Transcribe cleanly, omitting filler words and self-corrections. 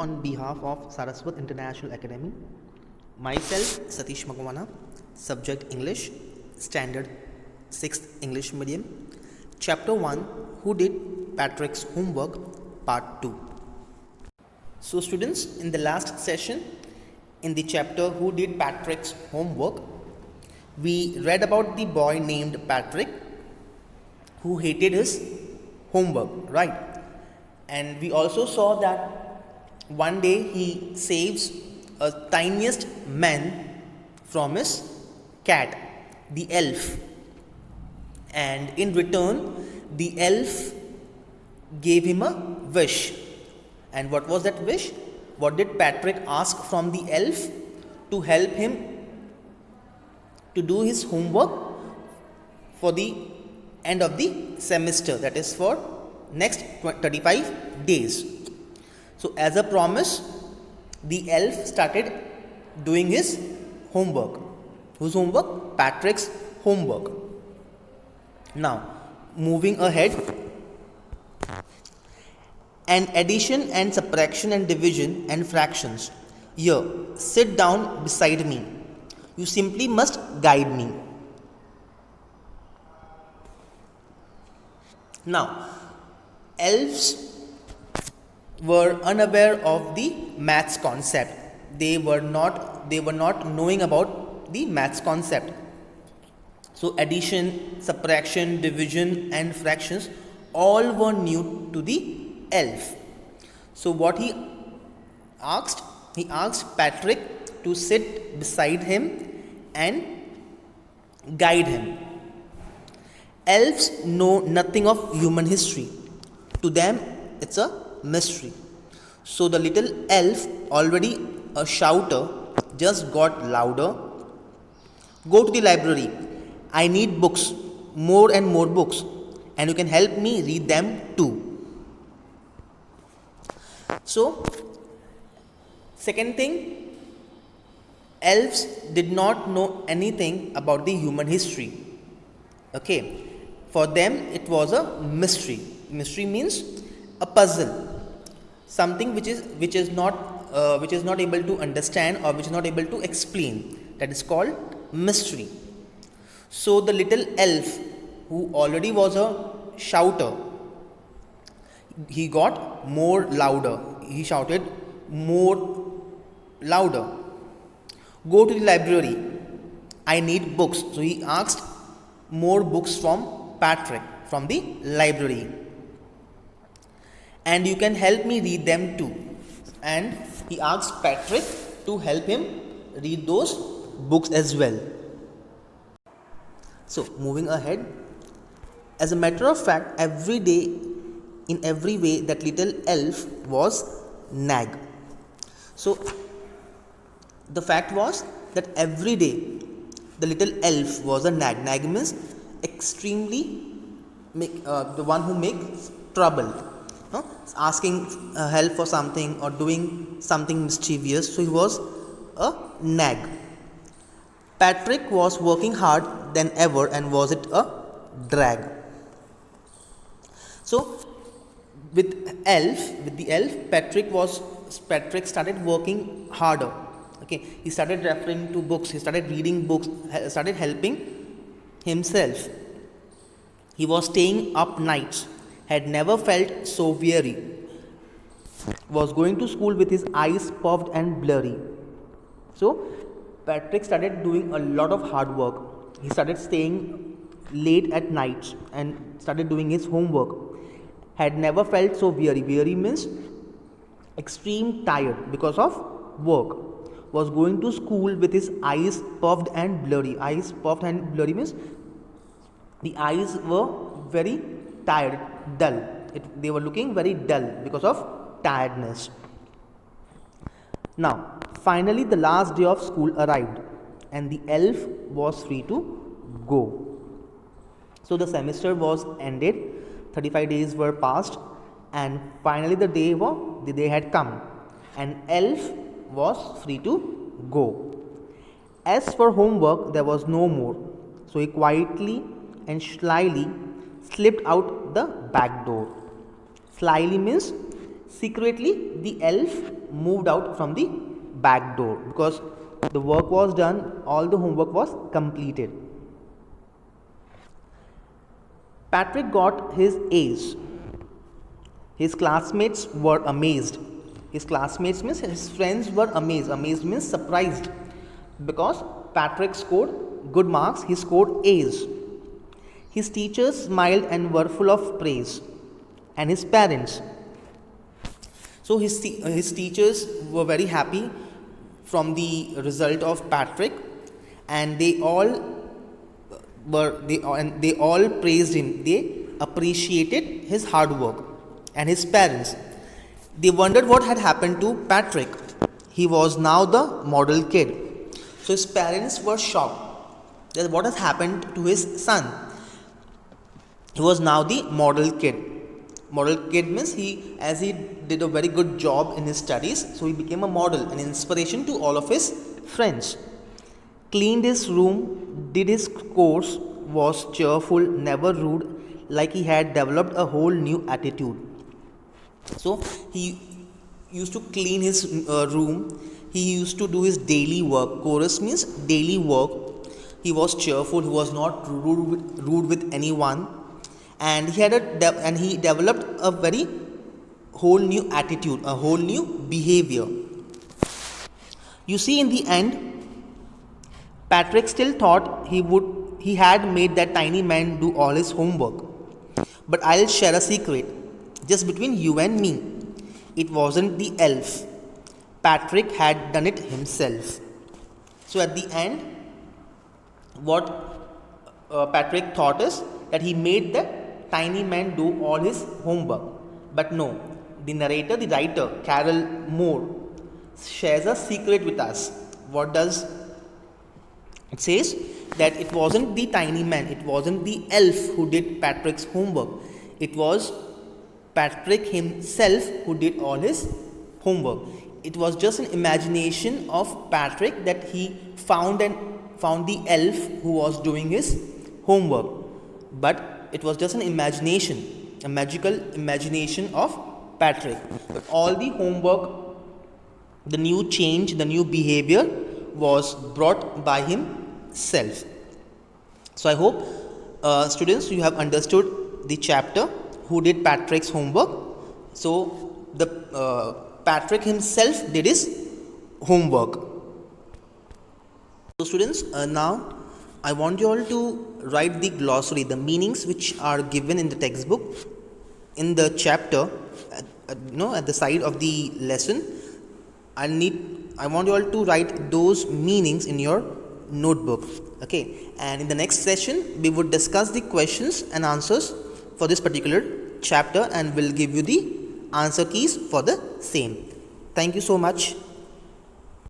on behalf of Saraswat International Academy. Myself, Satish Magwana, subject English, standard 6th English medium, chapter 1, Who Did Patrick's Homework, part 2. So students, in the last session, in the chapter Who Did Patrick's Homework, we read about the boy named Patrick who hated his homework, right? And we also saw that one day he saves a tiniest man from his cat, the elf. And in return, the elf gave him a wish. And what was that wish? What did Patrick ask from the elf? To help him to do his homework for the end of the semester, that is for next 35 days. So as a promise, the elf started doing his homework. Whose homework? Patrick's homework. Now, moving ahead, and addition and subtraction and division and fractions. Here, sit down beside me. You simply must guide me. Now, elves were unaware of the maths concept. They were not knowing about the maths concept. So addition, subtraction, division and fractions all were new to the elf. So what he asked Patrick to sit beside him and guide him. Elves know nothing of human history. To them, it's a mystery. So the little elf, already a shouter, just got louder. Go to the library. I need books, more and more books, and you can help me read them too. So, second thing, elves did not know anything about the human history. Okay, for them it was a mystery. Mystery means a puzzle, something which is not able to understand or which is not able to explain. That is called mystery. So the little elf, who already was a shouter, he got more louder. He shouted more louder. Go to the library. I need books. So he asked more books from Patrick from the library. And you can help me read them too. And he asked Patrick to help him read those books as well. So moving ahead, as a matter of fact, every day, in every way, that little elf was nag. So the fact was that every day the little elf was a nag. Nag means extremely the one who makes trouble, asking help for something or doing something mischievous. So he was a nag. Patrick was working hard than ever, and was it a drag? So with the elf, Patrick started working harder. Okay, he started referring to books, he started reading books, started helping himself. He was staying up nights, had never felt so weary, was going to school with his eyes puffed and blurry. So Patrick started doing a lot of hard work. He started staying late at nights and started doing his homework. Had never felt so weary. Weary means extreme tired because of work. Was going to school with his eyes puffed and blurry. Eyes puffed and blurry means the eyes were very tired, dull. They were looking very dull because of tiredness. Now, finally the last day of school arrived and the elf was free to go. So the semester was ended, 35 days were passed, and finally the day had come, and elf was free to go. As for homework, there was no more. So he quietly and slyly slipped out the back door. Slyly means Secretly, the elf moved out from the back door because the work was done, all the homework was completed. Patrick got his A's. His classmates were amazed. His classmates means his friends were amazed. Amazed means surprised. Because Patrick scored good marks, he scored A's. His teachers smiled and were full of praise. And his parents. So his teachers were very happy from the result of Patrick, and they all praised him. They appreciated his hard work. And his parents, they wondered what had happened to Patrick. He was now the model kid. So his parents were shocked that what has happened to his son. He was now the model kid. Model kid means as he did a very good job in his studies, so he became a model, an inspiration to all of his friends. Cleaned his room, did his course, was cheerful, never rude, like he had developed a whole new attitude. So he used to clean his room. He used to do his daily work. Chorus means daily work. He was cheerful. He was not rude with anyone, and he developed a very whole new attitude, a whole new behavior. You see, in the end, Patrick still thought he had made that tiny man do all his homework. But I'll share a secret. Just between you and me, it wasn't the elf. Patrick had done it himself. So at the end, what Patrick thought is that he made the tiny man do all his homework. But no, the narrator, the writer, Carol Moore, shares a secret with us. What does it says? That it wasn't the tiny man, it wasn't the elf who did Patrick's homework. It was Patrick himself who did all his homework. It was just an imagination of Patrick that he found the elf who was doing his homework. But it was just an imagination, a magical imagination of Patrick. But all the homework, the new change, the new behavior was brought by himself. So I hope students, you have understood the chapter who did Patrick's homework. So the Patrick himself did his homework. So students, now I want you all to write the glossary, the meanings which are given in the textbook in the chapter, at the side of the lesson. I want you all to write those meanings in your notebook. Okay, and in the next session we would discuss the questions and answers for this particular chapter, and will give you the answer keys for the same. Thank you so much.